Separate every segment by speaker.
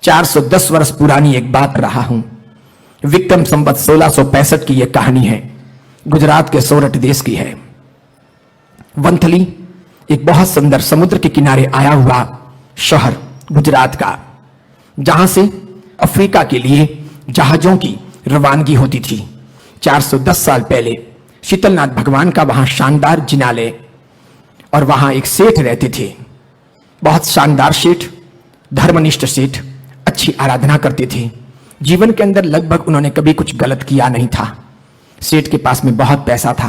Speaker 1: 410 वर्ष पुरानी एक बात रहा हूं। विक्रम संवत 1665 की यह कहानी है, गुजरात के सोरठ देश की है। वंथली एक बहुत सुंदर समुद्र के किनारे आया हुआ शहर गुजरात का, जहां से अफ्रीका के लिए जहाजों की रवानगी होती थी। 410 साल पहले शीतलनाथ भगवान का वहां शानदार जिनालय और वहां एक सेठ रहते थे, बहुत शानदार सेठ, धर्मनिष्ठ सेठ, अच्छी आराधना करते थे। जीवन के अंदर लगभग उन्होंने कभी कुछ गलत किया नहीं था। सेठ के पास में बहुत पैसा था।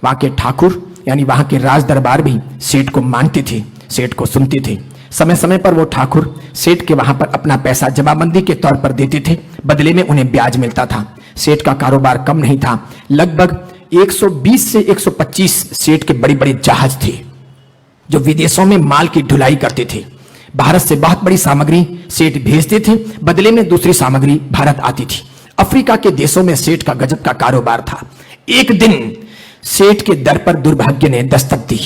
Speaker 1: वहां के ठाकुर यानी वहां के राज दरबार भी सेठ को मानते थे, सेठ को सुनते थे। समय समय पर वो ठाकुर सेठ के वहां पर अपना पैसा जमाबंदी के तौर पर देते थे, बदले में उन्हें ब्याज मिलता था। सेठ का कारोबार कम नहीं था, लगभग 120 से 125 सेठ के बड़े बड़े जहाज थे जो विदेशों में माल की ढुलाई करते थे। भारत से बहुत बड़ी सामग्री सेठ भेजते थे, बदले में दूसरी सामग्री भारत आती थी। अफ्रीका के देशों में सेठ का गजब का कारोबार था। एक दिन सेठ के दर पर दुर्भाग्य ने दस्तक दी।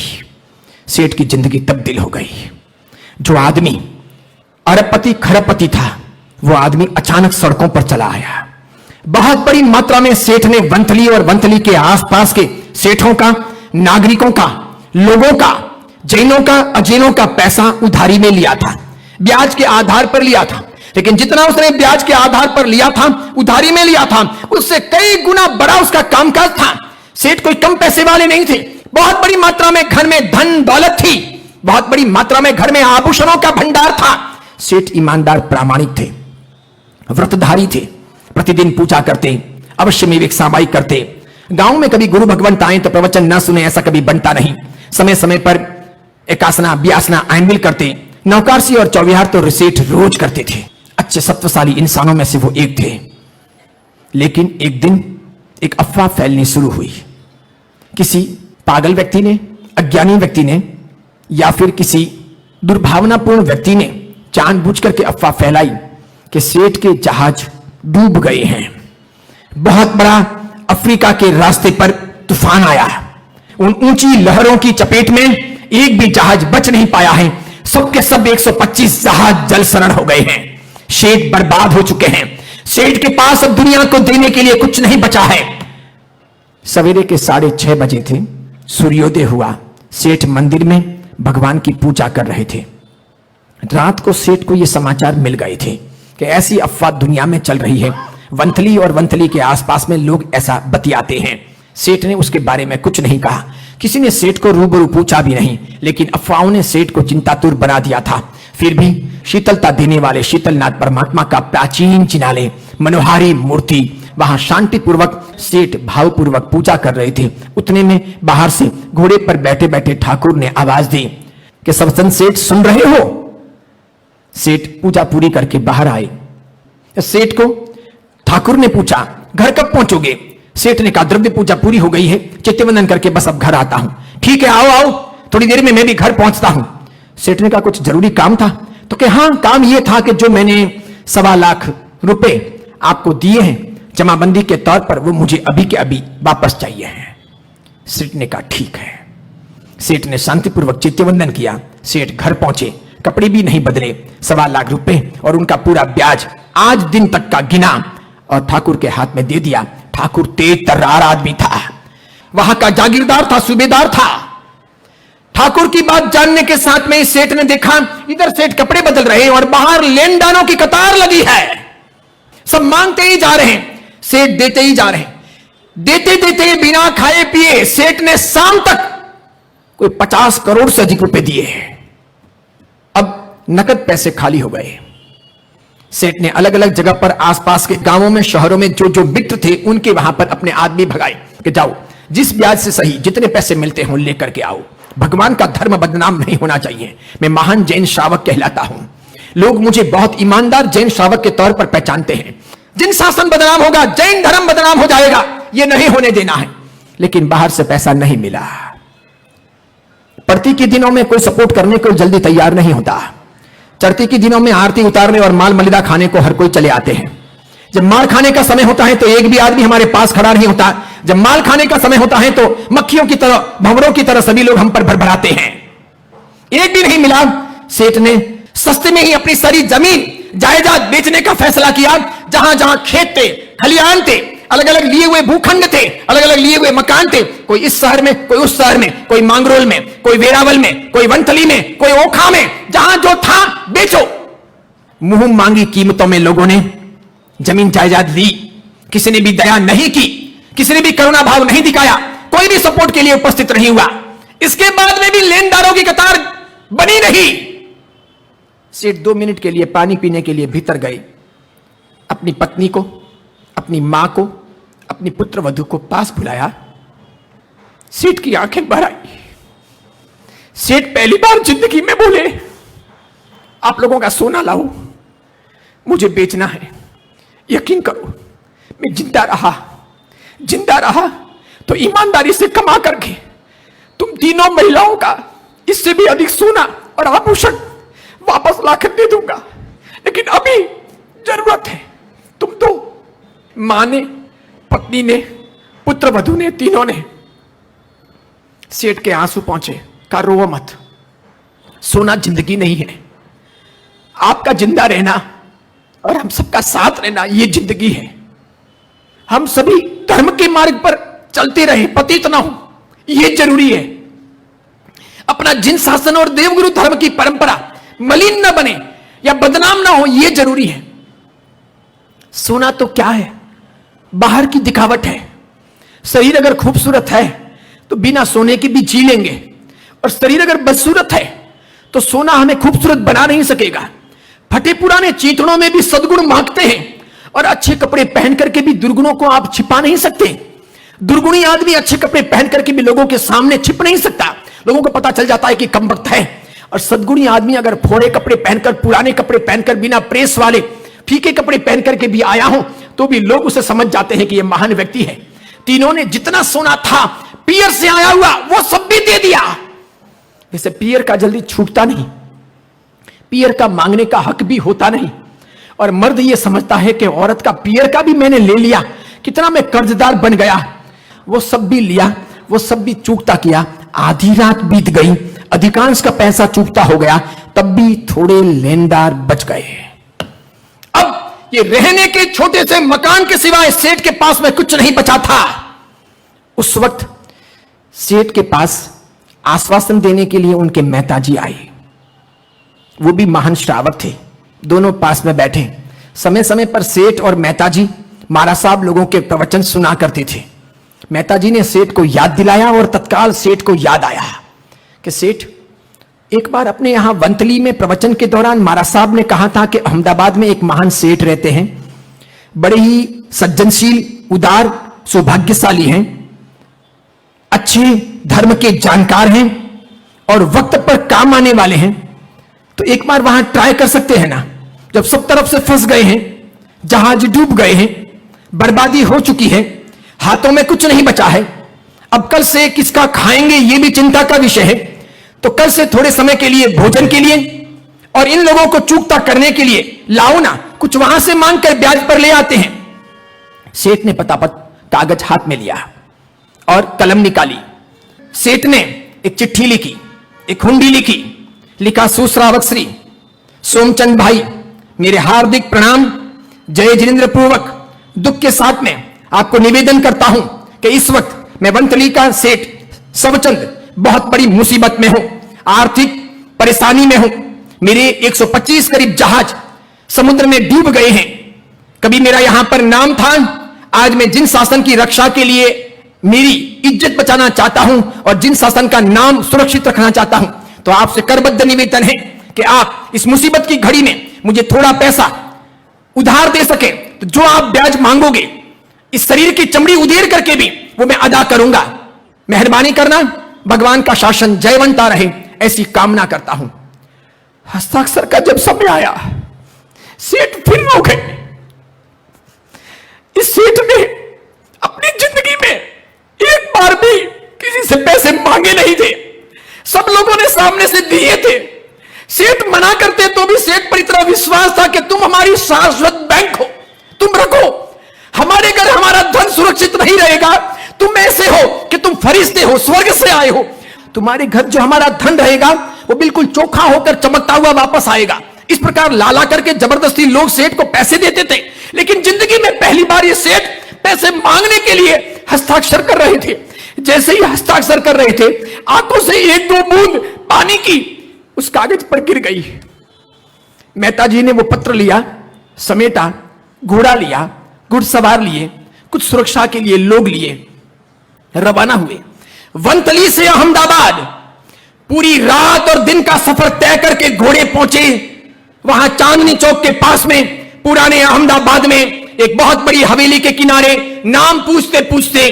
Speaker 1: सेठ की जिंदगी तब्दील हो गई। जो आदमी अरबपति खरबपति था, वो आदमी अचानक सड़कों पर चला आया। बहुत बड़ी मात्रा में सेठ ने वंथली और वंथली के आसपास के सेठों का, नागरिकों का, लोगों का, जैनों का, अजैनों का पैसा उधारी में लिया था, ब्याज के आधार पर लिया था। लेकिन जितना उसने ब्याज के आधार पर लिया था, उधारी में लिया था, उससे कई गुना बड़ा उसका कामकाज था। सेठ कोई कम पैसे वाले नहीं थे। बहुत बड़ी मात्रा में घर में धन दौलत थी, बहुत बड़ी मात्रा में घर में आभूषणों का भंडार था। सेठ ईमानदार प्रामाणिक थे, व्रतधारी थे, प्रतिदिन पूजा करते, अवश्य में सामायिक करते। गांव में कभी गुरु भगवंत आए तो प्रवचन न सुने, ऐसा कभी बनता नहीं। समय समय पर एकासना ब्यासना आयनबिल करते। नौकारसी और चौविहार तो सेठ रोज करते थे। अच्छे सत्वशाली इंसानों में से वो एक थे। लेकिन एक दिन एक अफवाह फैलनी शुरू हुई। किसी पागल व्यक्ति ने, अज्ञानी व्यक्ति ने, या फिर किसी दुर्भावनापूर्ण व्यक्ति ने जानबूझ करके अफवाह फैलाई कि सेठ के जहाज डूब गए हैं। बहुत बड़ा अफ्रीका के रास्ते पर तूफान आया। उन ऊंची लहरों की चपेट में एक भी जहाज बच नहीं पाया है। सबके सब 125 जहाज जल शरण हो गए हैं। सेठ बर्बाद हो चुके हैं। सेठ के पास अब दुनिया को देने के लिए कुछ नहीं बचा है। सवेरे के 6:30 बजे थे, सूर्योदय हुआ। सेठ मंदिर में भगवान की पूजा कर रहे थे। रात को सेठ को यह समाचार मिल गए थे कि ऐसी अफवाह दुनिया में चल रही है। वंथली और वंथली के आसपास में लोग ऐसा बतियाते हैं। सेठ ने उसके बारे में कुछ नहीं कहा। किसी ने सेठ को रूबरू पूछा भी नहीं, लेकिन अफवाहों ने सेठ को चिंतातुर बना दिया था। फिर भी शीतलता देने वाले शीतलनाथ परमात्मा का प्राचीन जिनालय, मनोहारी मूर्ति, वहां शांतिपूर्वक सेठ भावपूर्वक पूजा कर रहे थे। उतने में बाहर से घोड़े पर बैठे बैठे ठाकुर ने आवाज दी कि सवसन सेठ सुन रहे हो? सेठ पूजा पूरी करके बाहर आए। सेठ को ठाकुर ने पूछा, घर कब पहुंचोगे? सेठ ने कहा, द्रव्य पूजा पूरी हो गई है, चित्तवंदन करके बस अब घर आता हूं। ठीक है, आओ आओ, थोड़ी देर में मैं भी घर पहुंचता हूं। सेठ ने कहा, कुछ जरूरी काम था? तो कि हाँ, काम यह था कि जो मैंने 1.25 लाख रुपए आपको दिए हैं जमाबंदी के तौर पर, वो मुझे अभी के अभी वापस चाहिए हैं। सेठ ने कहा, ठीक है। सेठ ने शांतिपूर्वक चित्तवंदन किया। सेठ घर पहुंचे, कपड़े भी नहीं बदले, 1.25 लाख रुपए और उनका पूरा ब्याज आज दिन तक का गिना और ठाकुर के हाथ में दे दिया। ठाकुर तेज तर्रार आदमी था, वहां का जागीरदार था, सूबेदार था। ठाकुर की बात जानने के साथ में सेठ ने देखा इधर सेठ कपड़े बदल रहे हैं और बाहर लेनदारों की कतार लगी है। सब मांगते ही जा रहे हैं, सेठ देते ही जा रहे हैं। देते देते बिना खाए पिए सेठ ने शाम तक कोई 50 करोड़ से अधिक रुपए दिए। अब नकद पैसे खाली हो गए। सेठ ने अलग अलग जगह पर आसपास के गांवों में, शहरों में जो जो मित्र थे उनके वहां पर अपने आदमी भगाए कि जाओ, जिस ब्याज से सही जितने पैसे मिलते हो लेकर के आओ। भगवान का धर्म बदनाम नहीं होना चाहिए। मैं महान जैन श्रावक कहलाता हूं। लोग मुझे बहुत ईमानदार जैन श्रावक के तौर पर पहचानते हैं। जिन शासन बदनाम होगा, जैन धर्म बदनाम हो जाएगा, यह नहीं होने देना है। लेकिन बाहर से पैसा नहीं मिला। प्रति के दिनों में कोई सपोर्ट करने को जल्दी तैयार नहीं होता। चढ़ती के दिनों में आरती उतारने और माल मलिदा खाने को हर कोई चले आते हैं। जब माल खाने का समय होता है तो एक भी आदमी हमारे पास खड़ा नहीं होता। जब माल खाने का समय होता है तो मक्खियों की तरह, भंवरों की तरह सभी लोग हम पर भरभराते हैं। एक भी नहीं मिला। सेठ ने सस्ते में ही अपनी सारी जमीन जायदाद बेचने का फैसला किया। जहां जहां खेत थे, खलिहान थे, अलग अलग लिए हुए भूखंड थे, अलग अलग लिए हुए मकान थे, कोई इस शहर में, कोई उस शहर में, कोई मांगरोल में, कोई वेरावल में, कोई वनथली में, कोई ओखा में, जहां जो था बेचो। मुंह मांगी कीमतों में लोगों ने जमीन जायदाद ली। किसी ने भी दया नहीं की, किसी ने भी करुणा भाव नहीं दिखाया, कोई भी सपोर्ट के लिए उपस्थित नहीं हुआ। इसके बाद में भी लेनदारों की कतार बनी नहीं। सेठ 2 मिनट के लिए पानी पीने के लिए भीतर गए। अपनी पत्नी को, अपनी मां को, अपनी पुत्र वधू को पास बुलाया। सेठ की आंखें भर आई। सेठ पहली बार जिंदगी में बोले, आप लोगों का सोना लाओ, मुझे बेचना है। यकीन करो, मैं जिंदा रहा तो ईमानदारी से कमा करके तुम तीनों महिलाओं का इससे भी अधिक सोना और आभूषण वापस लाकर दे दूंगा। लेकिन अभी जरूरत है तुम दो। मां ने, पत्नी ने, पुत्र वधू ने, तीनों ने। सेठ के आंसू पहुंचे। कहा, रो मत, सोना जिंदगी नहीं है। आपका जिंदा रहना और हम सबका साथ रहना ये जिंदगी है। हम सभी धर्म के मार्ग पर चलते रहे, पतित ना हो, यह जरूरी है। अपना जिन शासन और देवगुरु धर्म की परंपरा मलिन न बने या बदनाम ना हो, यह जरूरी है। सोना तो क्या है, बाहर की दिखावट है। शरीर अगर खूबसूरत है तो बिना सोने के भी जी लेंगे, और शरीर अगर बदसूरत है तो सोना हमें खूबसूरत बना नहीं सकेगा। फटे पुराने चीथड़ों में भी सद्गुण मांगते हैं, और अच्छे कपड़े पहन करके भी दुर्गुणों को आप छिपा नहीं सकते। दुर्गुणी आदमी अच्छे कपड़े पहन करके भी लोगों के सामने छिप नहीं सकता। लोगों को पता चल जाता है कि कमबख्त है। और सद्गुणी आदमी अगर फोड़े कपड़े पहनकर, पुराने कपड़े पहनकर, बिना प्रेस वाले फीके कपड़े पहन करके भी आया हो तो भी लोग उसे समझ जाते हैं कि यह महान व्यक्ति है। तीनों ने जितना सोना था पियर से आया हुआ वो सब भी दे दिया। जैसे पियर का जल्दी छूटता नहीं, पियर का मांगने का हक भी होता नहीं। और मर्द यह समझता है कि औरत का पियर का भी मैंने ले लिया, कितना मैं कर्जदार बन गया। वो सब भी लिया, वो सब भी चूकता किया। आधी रात बीत गई, अधिकांश का पैसा चूकता हो गया, तब भी थोड़े लेनदार बच गए। अब ये रहने के छोटे से मकान के सिवाय सेठ के पास में कुछ नहीं बचा था। उस वक्त सेठ के पास आश्वासन देने के लिए उनके मेहताजी आए। वो भी महान श्रावक थे। दोनों पास में बैठे। समय समय पर सेठ और मेहताजी महाराज साहब लोगों के प्रवचन सुना करते थे। मेहताजी ने सेठ को याद दिलाया, और तत्काल सेठ को याद आया कि सेठ, एक बार अपने यहां वंथली में प्रवचन के दौरान महाराज साहब ने कहा था कि अहमदाबाद में एक महान सेठ रहते हैं, बड़े ही सज्जनशील, उदार, सौभाग्यशाली हैं, अच्छे धर्म के जानकार हैं और वक्त पर काम आने वाले हैं। तो एक बार वहां ट्राई कर सकते हैं ना। जब सब तरफ से फंस गए हैं, जहाज डूब गए हैं, बर्बादी हो चुकी है, हाथों में कुछ नहीं बचा है, अब कल से किसका खाएंगे ये भी चिंता का विषय है। तो कल से थोड़े समय के लिए भोजन के लिए और इन लोगों को चूकता करने के लिए लाओ ना, कुछ वहां से मांग कर ब्याज पर ले आते हैं। सेठ ने पतापत कागज हाथ में लिया और कलम निकाली। सेठ ने एक चिट्ठी लिखी, एक हुंडी लिखी। लिखा, सुश्रावक श्री सोमचंद भाई, मेरे हार्दिक प्रणाम। जय जिनेन्द्र पूर्वक दुख के साथ में आपको निवेदन करता हूं कि इस वक्त मैं वंथली का सेठ सबचंद बहुत बड़ी मुसीबत में हूं, आर्थिक परेशानी में हूं। मेरे 125 करीब जहाज समुद्र में डूब गए हैं। कभी मेरा यहां पर नाम था, आज मैं जिन शासन की रक्षा के लिए मेरी इज्जत बचाना चाहता हूं और जिन शासन का नाम सुरक्षित रखना चाहता हूं, तो आपसे करबद्ध निवेदन है कि आप इस मुसीबत की घड़ी में मुझे थोड़ा पैसा उधार दे सके, तो जो आप ब्याज मांगोगे इस शरीर की चमड़ी उधेड़ करके भी वो मैं अदा करूंगा। मेहरबानी करना, भगवान का शासन जयवंता रहे, ऐसी कामना करता हूं। हस्ताक्षर का जब समय आया, सेठ फिर रो गए। इस सेठ ने अपनी जिंदगी में एक बार भी किसी से पैसे मांगे नहीं थे, सब लोगों ने सामने से दिए थे। सेठ मना करते तो भी सेठ पर इतना विश्वास था कि तुम हमारी शाश्वत बैंक हो, तुम रखो, हमारे घर हमारा धन सुरक्षित नहीं रहेगा। तुम ऐसे हो कि तुम फरिश्ते हो, स्वर्ग से आए हो। तुम्हारे घर जो हमारा धन रहेगा वो बिल्कुल चोखा होकर चमकता हुआ वापस आएगा। इस प्रकार लाला करके जबरदस्ती लोग सेठ को पैसे देते थे, लेकिन जिंदगी में पहली बार ये सेठ पैसे मांगने के लिए हस्ताक्षर कर रहे थे। जैसे ही हस्ताक्षर कर रहे थे, आंखों से एक दो बूंद पानी की उस कागज पर गिर गई। मेहता जी ने वो पत्र लिया, समेटा, घोड़ा लिया, घुड़सवार लिए, कुछ सुरक्षा के लिए लोग लिए, रवाना हुए। वनतली से अहमदाबाद पूरी रात और दिन का सफर तय करके घोड़े पहुंचे। वहां चांदनी चौक के पास में पुराने अहमदाबाद में एक बहुत बड़ी हवेली के किनारे नाम पूछते पूछते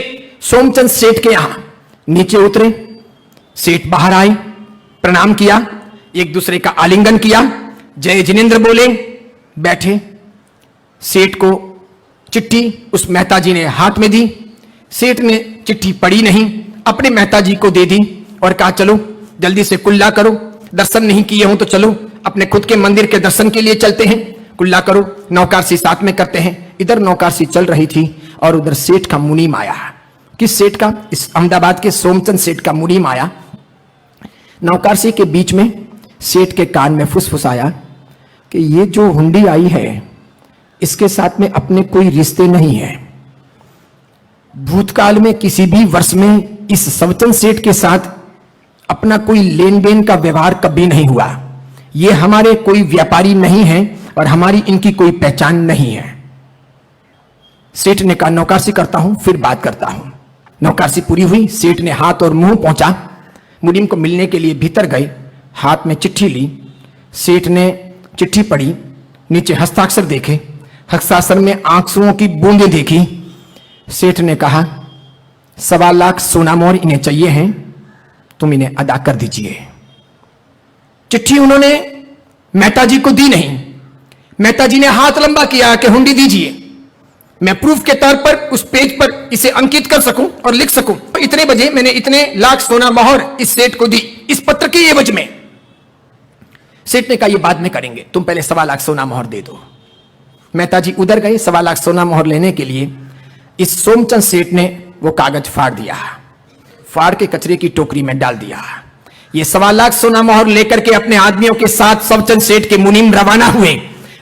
Speaker 1: सोमचंद सेठ के यहां नीचे उतरे। सेठ बाहर आए, प्रणाम किया, एक दूसरे का आलिंगन किया, जय जिनेंद्र बोले, बैठे। सेठ को चिट्ठी उस मेहता जी ने हाथ में दी। सेठ ने चिट्ठी पढ़ी नहीं, अपने मेहता जी को दे दी और कहा चलो जल्दी से कुल्ला करो, दर्शन नहीं किए हो तो चलो अपने खुद के मंदिर के दर्शन के लिए चलते हैं, कुल्ला करो। नौकारसी साथ में करते हैं। इधर नौकारसी चल रही थी और उधर सेठ का मुनीम आया। किस सेठ का? इस अहमदाबाद के सोमचंद सेठ का मुनीम आया। नौकारसी के बीच में सेठ के कान में फुसफुसाया कि ये जो हुंडी आई है इसके साथ में अपने कोई रिश्ते नहीं है। भूतकाल में किसी भी वर्ष में इस सवचंद सेठ के साथ अपना कोई लेन देन का व्यवहार कभी नहीं हुआ। ये हमारे कोई व्यापारी नहीं है और हमारी इनकी कोई पहचान नहीं है। सेठ ने कहा नौकारसी करता हूं, फिर बात करता हूं। नौकारसी पूरी हुई, सेठ ने हाथ और मुंह पहुंचा, मुनीम को मिलने के लिए भीतर गए, हाथ में चिट्ठी ली। सेठ ने चिट्ठी पढ़ी, नीचे हस्ताक्षर देखे, हस्ताक्षर में आंसुओं की बूंदें देखी। सेठ ने कहा 1.25 लाख सोना मोहर इन्हें चाहिए हैं, तुम इन्हें अदा कर दीजिए। चिट्ठी उन्होंने मेहता जी को दी नहीं। मेहता जी ने हाथ लंबा किया कि हुंडी दीजिए, मैं प्रूफ के तौर पर उस पेज पर इसे अंकित कर सकूं और लिख सकूं, इतने बजे मैंने इतने लाख सोना मोहर इस सेठ को दी, इस पत्र की एवज में। सेठ ने कहा ये बाद में करेंगे, तुम पहले 1.25 लाख सोना मोहर दे दो। मेहता जी उधर गए 1.25 लाख सोना मोहर लेने के लिए। इस सोमचंद सेठ ने वो कागज फाड़ दिया, फाड़ के कचरे की टोकरी में डाल दिया। ये 1.25 लाख सोना मोहर लेकर के अपने आदमियों के साथ सोमचंद सेठ के मुनीम रवाना हुए,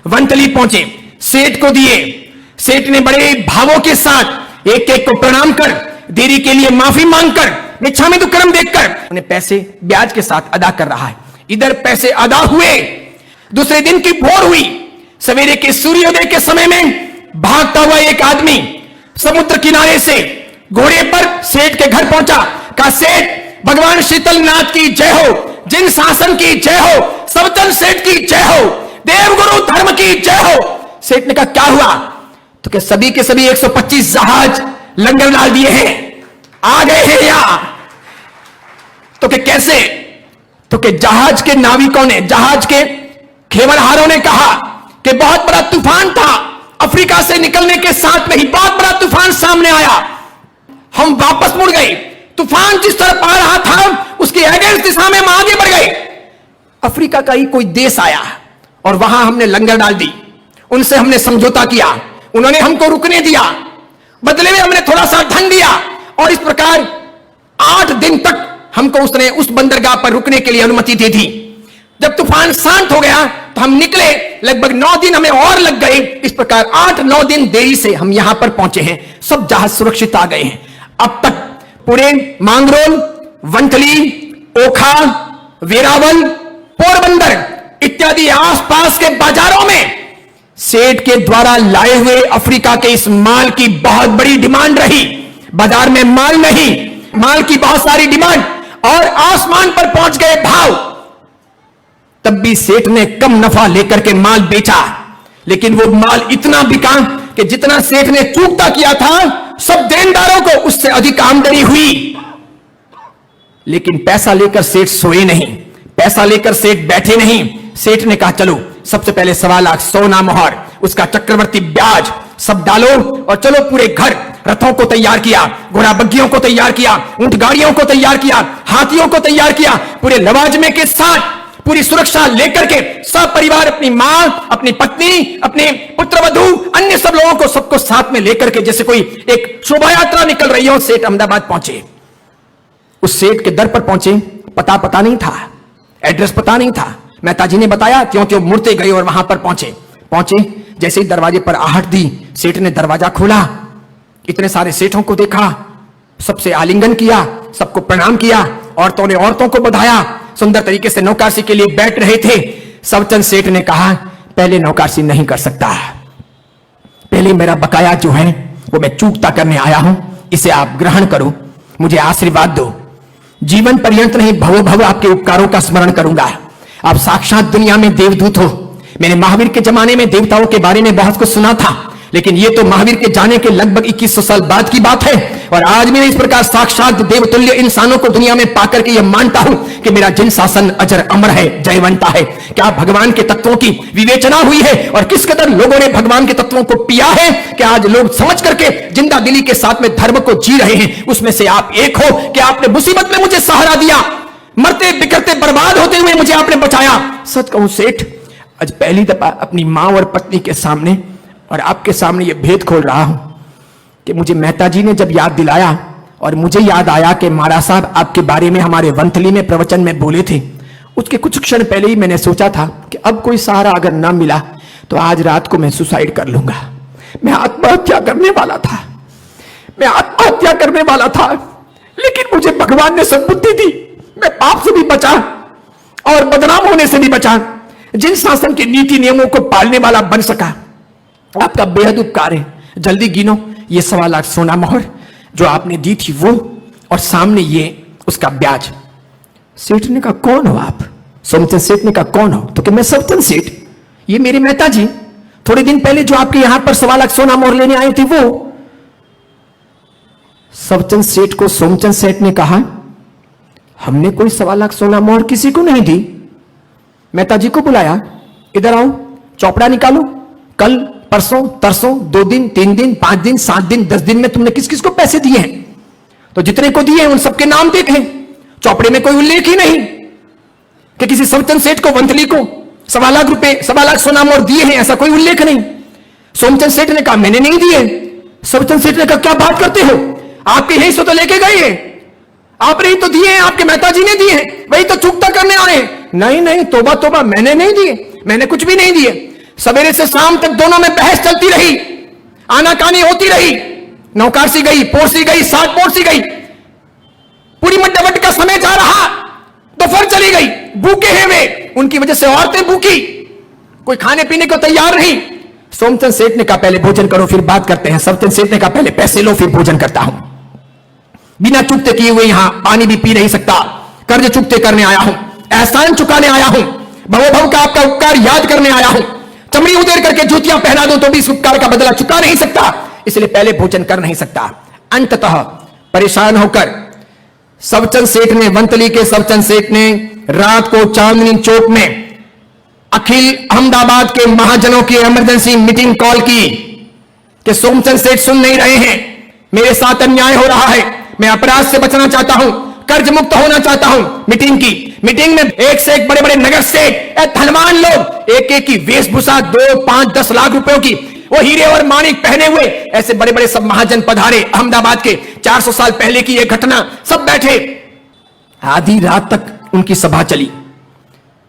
Speaker 1: वनतली पहुंचे, सेठ को दिए। सेठ ने बड़े भावों के साथ एक एक को प्रणाम कर, देरी के लिए माफी मांगकर, मिच्छामि दुक्कडम देखकर उन्हें पैसे ब्याज के साथ अदा कर रहा है। इधर पैसे अदा हुए, दूसरे दिन की भोर हुई, सवेरे के सूर्योदय के समय में भागता हुआ एक आदमी समुद्र किनारे से घोड़े पर सेठ के घर पहुंचा। कहा सेठ भगवान शीतलनाथ की जय हो, जिन शासन की जय हो, सवचंद सेठ की जय हो, देवगुरु धर्म की जय हो। सेठ ने कहा क्या हुआ? तो क्या सभी के सभी 125 जहाज लंगर डाल दिए हैं, आ गए हैं यहां। तो क्या कैसे? तो क्या जहाज के नाविकों ने, जहाज के खेवरहारों ने कहा कि बहुत बड़ा तूफान था, अफ्रीका से निकलने के साथ में ही बहुत बड़ा तूफान सामने आया, हम वापस मुड़ गए, तूफान जिस तरफ आ रहा था उसके अगेंस्ट दिशा में हम आगे बढ़ गए। अफ्रीका का ही कोई देश आया और वहां हमने लंगर डाल दी, उनसे हमने समझौता किया, उन्होंने हमको रुकने दिया, बदले में हमने थोड़ा सा धन दिया और इस प्रकार 8 दिन तक हमको उसने उस बंदरगाह पर रुकने के लिए अनुमति दी थी। जब तूफान शांत हो गया तो हम निकले, लगभग 9 दिन हमें और लग गए। इस प्रकार 8-9 दिन देरी से हम यहां पर पहुंचे हैं, सब जहाज सुरक्षित आ गए हैं। अब तक पूरे मांगरोल, वनतली, ओखा, वेरावल, पोरबंदर इत्यादि आसपास के बाजारों में सेठ के द्वारा लाए हुए अफ्रीका के इस माल की बहुत बड़ी डिमांड रही। बाजार में माल नहीं, माल की बहुत सारी डिमांड और आसमान पर पहुंच गए भाव। तब भी सेठ ने कम नफा लेकर के माल बेचा, लेकिन वो माल इतना बिका कि जितना सेठ ने चूकता किया था सब देनदारों को उससे अधिक आमदनी हुई। लेकिन पैसा लेकर सेठ सोए नहीं, पैसा लेकर सेठ बैठे नहीं। सेठ ने कहा चलो सबसे पहले 1.25 लाख सोना मोहर, उसका चक्रवर्ती ब्याज सब डालो और चलो पूरे घर, रथों को तैयार किया, घोड़ा बग्गियों को तैयार किया, ऊंट गाड़ियों को तैयार किया, हाथियों को तैयार किया, पूरे लवाजमे के साथ पूरी सुरक्षा लेकर के सब परिवार, अपनी मां, अपनी पत्नी, अपने पुत्रवधू, अन्य सब लोगों को सबको साथ में लेकर के जैसे कोई एक शोभा यात्रा निकल रही हो, सेठ अहमदाबाद पहुंचे। उस सेठ के दर पर पहुंचे, पता नहीं था, एड्रेस पता नहीं था, मेहता जी ने बताया, त्यों त्यों मुड़ते गए और वहां पर पहुंचे। जैसे ही दरवाजे पर आहट दी, सेठ ने दरवाजा खोला, इतने सारे सेठों को देखा, सबसे आलिंगन किया, सबको प्रणाम किया। औरतों ने औरतों को बधाया, सुंदर तरीके से नौकरसी के लिए बैठ रहे थे। सबचंद सेठ ने कहा, पहले नौकरसी नहीं कर सकता, पहले मेरा बकाया जो है वो मैं चूकता करने आया हूं, इसे आप ग्रहण करो, मुझे आशीर्वाद दो। जीवन पर्यंत नहीं, भवो भव आपके उपकारों का स्मरण करूंगा। आप साक्षात दुनिया में देवदूत हो। मैंने महावीर के जमाने में देवताओं के बारे में बहुत कुछ सुना था, लेकिन ये तो महावीर के जाने के लगभग 2100 साल बाद की बात है। और आज मैं इस प्रकार साक्षात देवतुल्य इंसानों को दुनिया में पाकर के यह मानता हूं कि मेरा जिन शासन अजर अमर है, जयवंता है। क्या भगवान के तत्वों की विवेचना हुई है और किस कदर लोगों ने भगवान के तत्वों को पिया है कि आज लोग समझ करके जिंदा दिली के साथ में धर्म को जी रहे हैं। उसमें से आप एक हो कि आपने मुसीबत में मुझे सहारा दिया, मरते बिखरते बर्बाद होते हुए मुझे आपने बचाया। सच कहूं सेठ, आज पहली दफा अपनी मां और पत्नी के सामने और आपके सामने यह भेद खोल रहा हूं कि मुझे मेहता जी ने जब याद दिलाया और मुझे याद आया कि महाराज साहब आपके बारे में हमारे वंथली में प्रवचन में बोले थे, उसके कुछ क्षण पहले ही मैंने सोचा था कि अब कोई सहारा अगर ना मिला तो आज रात को मैं सुसाइड कर लूंगा। मैं आत्महत्या करने वाला था, लेकिन मुझे भगवान ने सद्बुद्धि दी। मैं पाप से भी बचा और बदनाम होने से भी बचा, जिन शासन के नीति नियमों को पालने वाला बन सका। आपका बेहद उपकार है। जल्दी गिनो, ये 1.25 लाख सोना मोहर जो आपने दी थी वो, और सामने ये उसका ब्याज। सेठ ने कहा, कौन हो आप? सोमचंद सेठ ने कहा, कौन हो? तो कि मैं सबचंद सेठ, ये मेरे मेहता जी, थोड़े दिन पहले जो आपके यहां पर 1.25 लाख सोना मोहर लेने आए थे वो। सबचंद सेठ को सोमचंद सेठ ने कहा, हमने कोई 1.25 लाख सोना मोहर किसी को नहीं दी। मेहता जी को बुलाया, इधर आओ, चौपड़ा निकालो। कल, परसों, तरसों, 2 दिन, 3 दिन, 5 दिन, 7 दिन, 10 दिन में तुमने किस किस को पैसे दिए हैं? तो जितने को दिए उन सबके नाम देखें। चौपड़े में कोई उल्लेख ही नहीं कि किसी सोमचंद सेठ को, वंथली को 1.25 लाख रुपए, 1.25 लाख सोना मोहर दिए हैं, ऐसा कोई उल्लेख नहीं। सोमचंद सेठ ने कहा, मैंने नहीं दिए। सोमचंद सेठ ने कहा, क्या बात करते हो? आपके यही से तो लेके गए हैं, आपने ही तो दिए हैं, आपके मेहता जी ने दिए हैं, वही तो चुकता करने आए हैं। नहीं, तोबा तोबा, मैंने नहीं दिए, मैंने कुछ भी नहीं दिए। सवेरे से शाम तक दोनों में बहस चलती रही, आनाकानी होती रही, नौकारसी गई, पोरसी गई, 7 पोरसी गई, पूरी मड्डावट का समय जा रहा, दोपहर चली गई। भूखे हैं वे, उनकी वजह से औरतें भूखी, कोई खाने पीने को तैयार नहीं। सोमचंद सेठ ने कहा, पहले भोजन करो फिर बात करते हैं। सबचंद सेठ ने कहा, पहले पैसे लो फिर भोजन करता हूं। बिना चुकते किए हुए यहां पानी भी पी नहीं सकता। कर्ज चुकते करने आया हूं, एहसान चुकाने आया हूं, भवोभव का आपका उपकार याद करने आया हूं। चमड़ी उधेड़ करके जूतियां पहना दूं तो भी इस उपकार का बदला चुका नहीं सकता, इसलिए पहले भोजन कर नहीं सकता। अंततः परेशान होकर सबचंद सेठ ने, वंथली के सबचंद सेठ ने रात को चांदनी चौक में अखिल अहमदाबाद के महाजनों की इमरजेंसी मीटिंग कॉल की कि सोमचंद सेठ सुन नहीं रहे हैं, मेरे साथ अन्याय हो रहा है, मैं अपराध से बचना चाहता हूं, कर्ज मुक्त होना चाहता हूं। मीटिंग की। मीटिंग में एक से एक बड़े बड़े नगर से धनवान लोग, एक एक की वेशभूषा 2, 5, 10 लाख रुपयों की, वो हीरे और माणिक पहने हुए ऐसे बड़े बड़े सब महाजन पधारे। अहमदाबाद के 400 साल पहले की यह घटना, सब बैठे। आधी रात तक उनकी सभा चली।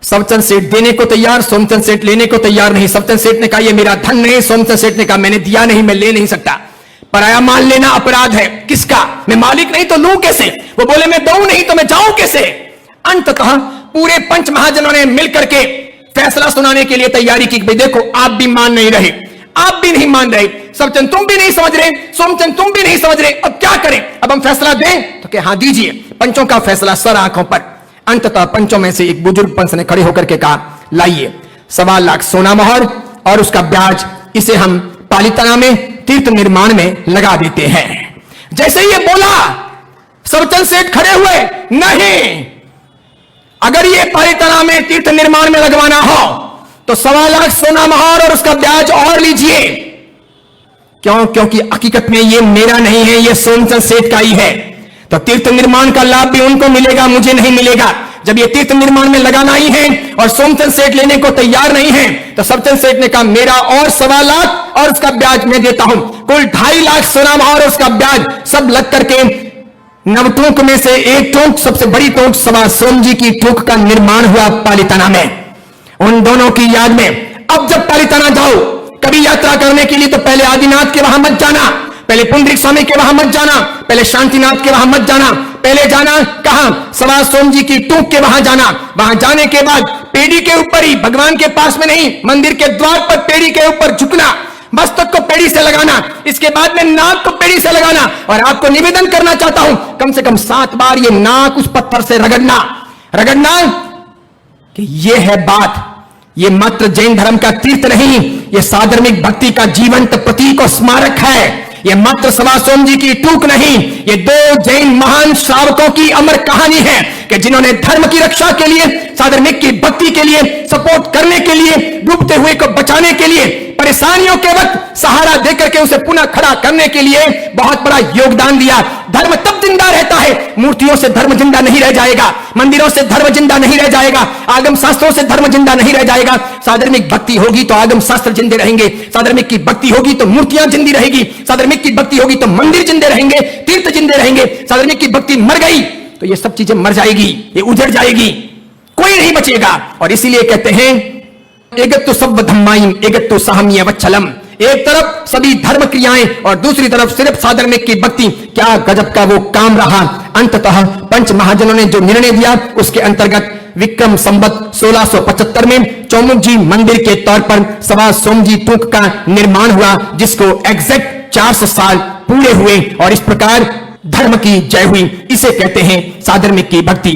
Speaker 1: सबचंद सेठ देने को तैयार, सोमचंद सेठ लेने को तैयार नहीं। सबचंद सेठ ने कहा, यह मेरा धन नहीं। सोमचंद सेठ ने कहा, मैंने दिया नहीं, मैं ले नहीं सकता, पराया माल लेना अपराध है। किसका? मैं मालिक नहीं तो लूं कैसे? वो बोले, मैं दूं नहीं तो मैं जाऊं कैसे? अंततः पूरे पंच महाजनों ने मिलकर के फैसला सुनाने के लिए तैयारी की। भाई देखो, आप भी मान नहीं रहे, आप भी नहीं मान रहे, सबचंद तुम भी नहीं समझ रहे, सोमचंद तुम भी नहीं समझ रहे, अब क्या करें? अब हम फैसला दें? तो क्या, हाँ दीजिए। पंचों का फैसला सर आंखों पर। अंततः पंचों में से एक बुजुर्ग पंच ने खड़े होकर के कहा, लाइए 1.25 लाख सोना मोहर और उसका ब्याज, इसे हम पालिताना में तीर्थ निर्माण में लगा देते हैं। जैसे ये बोला, सबचंद सेठ खड़े हुए, नहीं, अगर ये पालिताना में तीर्थ निर्माण में लगवाना हो तो 1.25 लाख सोना मोहर और उसका ब्याज और लीजिए। क्यों? क्योंकि हकीकत में ये मेरा नहीं है, ये सोमचंद सेठ का ही है। तो तीर्थ निर्माण का लाभ भी उनको मिलेगा, मुझे नहीं मिलेगा। जब ये तीर्थ निर्माण में लगाना ही है और सोमचंद सेठ लेने को तैयार नहीं है, तो सबचंद सेठ ने कहा, मेरा और 1.25 लाख और उसका ब्याज मैं देता हूं। कुल 2.5 लाख सोना मोहर और उसका ब्याज सब लग करके नवटोंक में से एक टोंक, सबसे बड़ी टोंक सवा सोम जी की टोंक का निर्माण हुआ पालिताना में। उन दोनों की याद में अब जब पालिताना जाओ, कभी यात्रा करने के लिए, तो पहले आदिनाथ के वहां मत जाना, पहले पुंडरीक स्वामी के वहां मत जाना, पहले शांतिनाथ के वहां मत जाना, पहले जाना कहां, सवा सोम जी की टूक के वहां जाना। वहां जाने के बाद पेड़ी के ऊपर ही, भगवान के पास में नहीं, मंदिर के द्वार पर पेड़ी के ऊपर झुकना, मस्तक को पेड़ी से लगाना, इसके बाद में नाक को पेड़ी से लगाना, और आपको निवेदन करना चाहता हूं कम से कम 7 बार ये नाक उस पत्थर से रगड़ना कि ये है बात, ये मात्र जैन धर्म का तीर्थ नहीं, ये साधर्मिक भक्ति का जीवंत प्रतीक और स्मारक है। ये मात्र सवा सोम जी की टूक नहीं, ये 2 जैन महान श्रावकों की अमर कहानी है कि जिन्होंने धर्म की रक्षा के लिए, साधर्मिक की भक्ति के लिए, सपोर्ट करने के लिए, डूबते हुए को बचाने के लिए, परेशानियों के वक्त सहारा देकर के उसे पुनः खड़ा करने के लिए बहुत बड़ा योगदान दिया। धर्म तब जिंदा रहता है, मूर्तियों से धर्म जिंदा नहीं रह जाएगा, मंदिरों से धर्म जिंदा नहीं रह जाएगा, आगम शास्त्रों से धर्म जिंदा नहीं रह जाएगा। साधर्मिक भक्ति होगी तो आगम शास्त्र जिंदे रहेंगे, साधर्मिक की भक्ति होगी तो मूर्तियां जिंदी रहेगी, साधर्मिक की भक्ति होगी तो मंदिर जिंदे रहेंगे, तीर्थ जिंदे रहेंगे। साधर्मिक की भक्ति मर गई तो ये सब चीजें मर जाएगी, ये उजड़ जाएगी, कोई नहीं बचेगा। और इसीलिए कहते हैं एकत्तु सब धम्माइम एकत्तु साहम्य वच्छलम, एक तरफ सभी धर्म क्रियाएं और दूसरी तरफ सिर्फ साधर्मिक की भक्ति। क्या गजब का वो काम रहा। अंततः पंच महाजनों ने जो निर्णय दिया उसके अंतर्गत विक्रम संवत 1675 में चौमुखजी मंदिर के तौर पर सवा सोमजी टूक का निर्माण हुआ, जिसको एग्जैक्ट 400 साल पूरे हुए और इस प्रकार धर्म की जय हुई। इसे कहते हैं साधर्मिक की भक्ति।